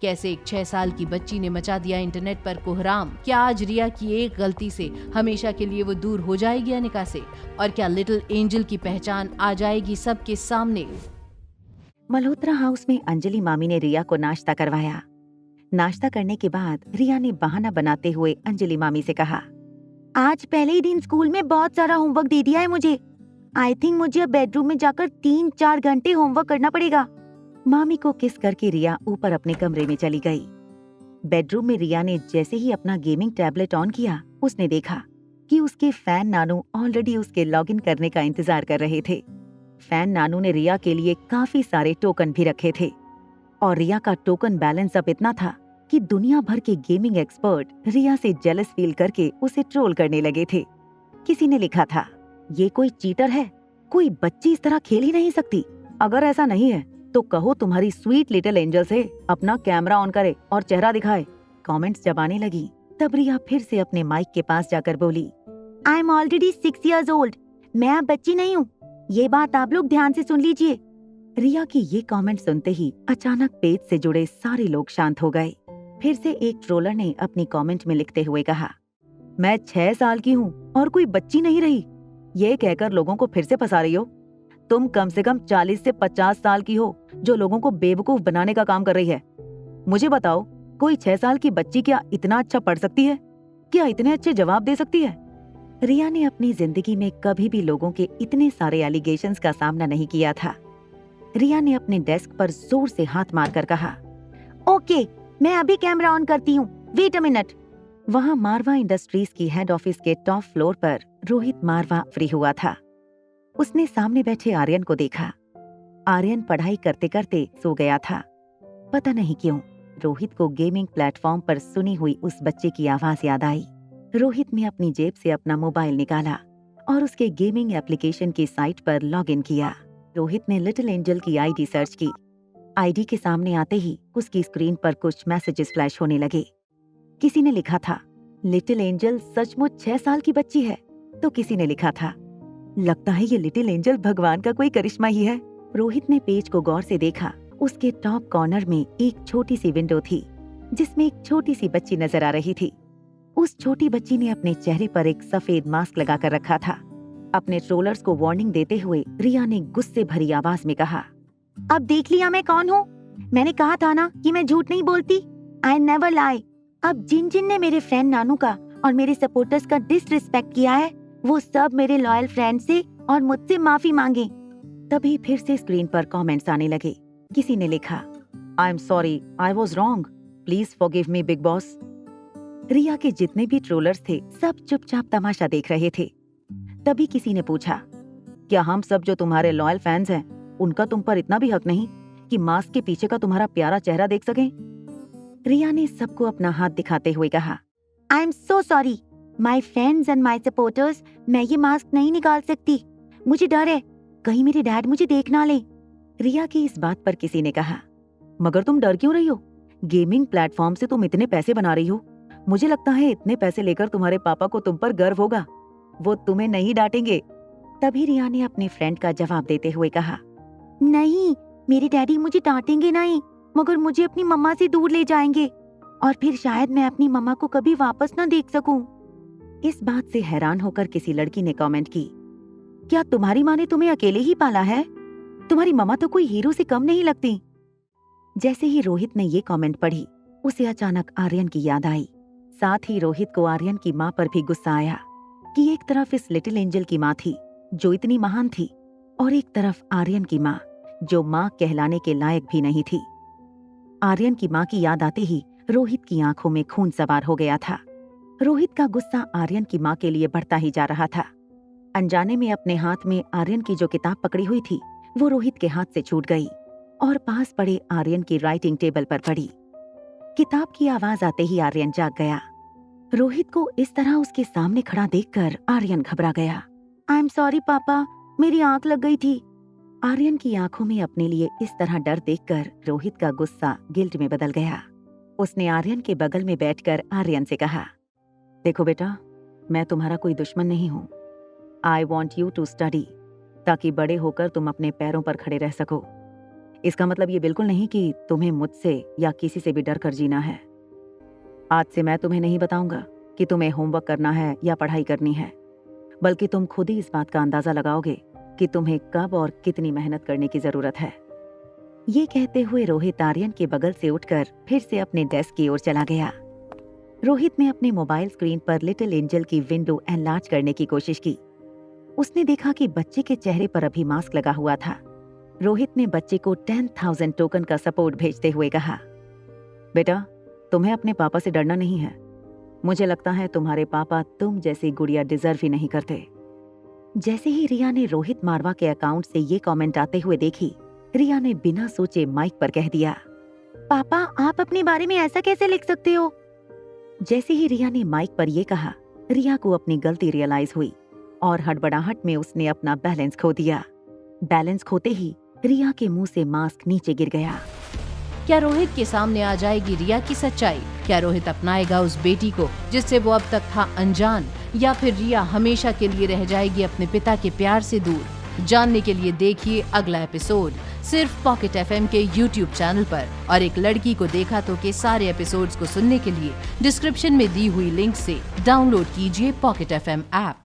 कैसे एक 6 साल की बच्ची ने मचा दिया इंटरनेट पर कोहराम। क्या आज रिया की एक गलती से हमेशा के लिए वो दूर हो जाएगी अनिका से? और क्या लिटिल एंजल की पहचान आ जाएगी सबके सामने? मल्होत्रा हाउस में अंजलि मामी ने रिया को नाश्ता करवाया। नाश्ता करने के बाद रिया ने बहाना बनाते हुए अंजलि मामी से कहा, आज पहले ही दिन स्कूल में बहुत सारा होमवर्क दे दिया है मुझे। आई थिंक मुझे अब बेडरूम में जाकर 3-4 घंटे होमवर्क करना पड़ेगा। मामी को किस करके रिया ऊपर अपने कमरे में चली गई। बेडरूम में रिया ने जैसे ही अपना गेमिंग टैबलेट ऑन किया, उसने देखा कि उसके फैन नानू ऑलरेडी उसके लॉगिन करने का इंतजार कर रहे थे। फैन नानू ने रिया के लिए काफी सारे टोकन भी रखे थे और रिया का टोकन बैलेंस अब इतना था कि दुनिया भर के गेमिंग एक्सपर्ट रिया से जेलस फील करके उसे ट्रोल करने लगे थे। किसी ने लिखा था, ये कोई चीटर है, कोई बच्ची इस तरह खेल ही नहीं सकती। अगर ऐसा नहीं है तो कहो तुम्हारी स्वीट लिटिल एंजल से अपना कैमरा ऑन करे और चेहरा दिखाए। कमेंट्स जब आने लगी तब रिया फिर से अपने माइक के पास जाकर बोली, I am already 6 years old। मैं अब बच्ची नहीं हूँ, ये बात आप लोग ध्यान से सुन लीजिए। रिया की ये कमेंट सुनते ही अचानक पेज से जुड़े सारे लोग शांत हो गए। फिर से एक ट्रोलर ने अपनी कमेंट में लिखते हुए कहा, मैं 6 साल की हूँ और कोई बच्ची नहीं रही, ये कहकर लोगों को फिर से फंसा रही हो। तुम कम से कम 40 से 50 साल की हो जो लोगों को बेवकूफ बनाने का काम कर रही है। मुझे बताओ, कोई 6 साल की बच्ची क्या इतना अच्छा पढ़ सकती है? क्या इतने अच्छे जवाब दे सकती है? रिया ने अपनी जिंदगी में कभी भी लोगों के इतने सारे एलिगेशंस का सामना नहीं किया था। रिया ने अपने डेस्क पर जोर से हाथ मारकर कहा, ओके, मैं अभी कैमरा ऑन करती हूँ, वेट अ मिनट। वहाँ मारवा इंडस्ट्रीज की हेड ऑफिस के टॉप फ्लोर पर रोहित मारवा फ्री हुआ था। उसने सामने बैठे आर्यन को देखा। आर्यन पढ़ाई करते करते सो गया था। पता नहीं क्यों रोहित को गेमिंग प्लेटफॉर्म पर सुनी हुई उस बच्चे की आवाज याद आई। रोहित ने अपनी जेब से अपना मोबाइल निकाला और उसके गेमिंग एप्लीकेशन की साइट पर लॉगिन किया। रोहित ने लिटिल एंजल की आईडी सर्च की। आईडी के सामने आते ही उसकी स्क्रीन पर कुछ मैसेजेस फ्लैश होने लगे। किसी ने लिखा था, लिटिल एंजल सचमुच 6 साल की बच्ची है। तो किसी ने लिखा था, लगता है ये लिटिल एंजल भगवान का कोई करिश्मा ही है। रोहित ने पेज को गौर से देखा। उसके टॉप कॉर्नर में एक छोटी सी विंडो थी जिसमें एक छोटी सी बच्ची नजर आ रही थी। उस छोटी बच्ची ने अपने चेहरे पर एक सफेद मास्क लगाकर रखा था। अपने ट्रोलर्स को वार्निंग देते हुए रिया ने गुस्से भरी आवाज में कहा, अब देख लिया मैं कौन हूँ। मैंने कहा था ना कि मैं झूठ नहीं बोलती। आई नेवर लाई। अब जिन जिन ने मेरे फ्रेंड नानू का और मेरे सपोर्टर्स का डिसरिस्पेक्ट किया है, वो सब मेरे लॉयल फ्रेंड से और मुझसे माफी मांगे। तभी फिर से स्क्रीन पर कमेंट्स आने लगे। किसी ने लिखा, I am sorry, I was wrong, please forgive me Bigg Boss. Riya के जितने भी ट्रोलर्स थे सब चुपचाप तमाशा देख रहे थे। तभी किसी ने पूछा, क्या हम सब जो तुम्हारे लॉयल फैंस हैं उनका तुम पर इतना भी हक नहीं कि मास्क के पीछे का तुम्हारा प्यारा चेहरा देख सकें? रिया ने सबको अपना हाथ दिखाते हुए कहा, I am so sorry my friends and my supporters, मैं ये मास्क नहीं निकाल सकती। मुझे डर है कहीं मेरे डैड मुझे देख ना ले। रिया की इस बात पर किसी ने कहा, मगर तुम डर क्यों रही हो? गेमिंग प्लेटफॉर्म से तुम इतने पैसे बना रही हो। मुझे लगता है इतने पैसे लेकर तुम्हारे पापा को तुम पर गर्व होगा, वो तुम्हें नहीं डांटेंगे। तभी रिया ने अपने फ्रेंड का जवाब देते हुए कहा, नहीं, मेरे डैडी मुझे डांटेंगे नहीं, मगर मुझे अपनी मम्मा से दूर ले जाएंगे और फिर शायद मैं अपनी मम्मा को कभी वापस न देख सकूं। इस बात से हैरान होकर किसी लड़की ने कमेंट की, क्या तुम्हारी माँ ने तुम्हें अकेले ही पाला है? तुम्हारी मम्मा तो कोई हीरो से कम नहीं लगती। जैसे ही रोहित ने ये कमेंट पढ़ी, उसे अचानक आर्यन की याद आई। साथ ही रोहित को आर्यन की माँ पर भी गुस्सा आया कि एक तरफ इस लिटिल एंजल की माँ थी जो इतनी महान थी और एक तरफ आर्यन की माँ जो माँ कहलाने के लायक भी नहीं थी। आर्यन की माँ की याद आते ही रोहित की आंखों में खून सवार हो गया था। रोहित का गुस्सा आर्यन की माँ के लिए बढ़ता ही जा रहा था। अनजाने में अपने हाथ में आर्यन की जो किताब पकड़ी हुई थी वो रोहित के हाथ से छूट गई और पास पड़े आर्यन की राइटिंग टेबल पर पड़ी। किताब की आवाज आते ही आर्यन जाग गया। रोहित को इस तरह उसके सामने खड़ा देखकर आर्यन घबरा गया। आई एम सॉरी पापा, मेरी आंख लग गई थी। आर्यन की आंखों में अपने लिए इस तरह डर देखकर रोहित का गुस्सा गिल्ट में बदल गया। उसने आर्यन के बगल में बैठकर आर्यन से कहा, देखो बेटा, मैं तुम्हारा कोई दुश्मन नहीं हूँ। I want you to study, ताकि बड़े होकर तुम अपने पैरों पर खड़े रह सको। इसका मतलब ये बिल्कुल नहीं कि तुम्हें मुझसे या किसी से भी डर कर जीना है। आज से मैं तुम्हें नहीं बताऊंगा कि तुम्हें होमवर्क करना है या पढ़ाई करनी है, बल्कि तुम खुद ही इस बात का अंदाजा लगाओगे कि तुम्हें कब और कितनी मेहनत करने की जरूरत है। ये कहते हुए रोहित आर्यन के बगल से उठकर फिर से अपने डेस्क की ओर चला गया। रोहित ने अपने मोबाइल स्क्रीन पर लिटिल एंजल की विंडो एनलार्ज करने की कोशिश की। उसने देखा कि बच्चे के चेहरे पर अभी मास्क लगा हुआ था। रोहित ने बच्चे को 10,000 टोकन का सपोर्ट भेजते हुए कहा, बेटा, तुम्हें अपने पापा से डरना नहीं है। मुझे लगता है तुम्हारे पापा तुम जैसी गुड़िया डिजर्व ही नहीं करते। जैसे ही रिया ने रोहित मारवा के अकाउंट से ये कमेंट आते हुए देखी, रिया ने बिना सोचे माइक पर कह दिया, पापा, आप अपने बारे में ऐसा कैसे लिख सकते हो? जैसे ही रिया ने माइक पर यह कहा, रिया को अपनी गलती रियलाइज हुई और हड़बड़ाहट में उसने अपना बैलेंस खो दिया। बैलेंस खोते ही रिया के मुंह से मास्क नीचे गिर गया। क्या रोहित के सामने आ जाएगी रिया की सच्चाई? क्या रोहित अपनाएगा उस बेटी को जिससे वो अब तक था अनजान, या फिर रिया हमेशा के लिए रह जाएगी अपने पिता के प्यार से दूर? जानने के लिए देखिए अगला एपिसोड सिर्फ पॉकेट एफएम के YouTube चैनल पर। और एक लड़की को देखा तो के सारे एपिसोड्स को सुनने के लिए डिस्क्रिप्शन में दी हुई लिंक से डाउनलोड कीजिए पॉकेट एफएम ऐप।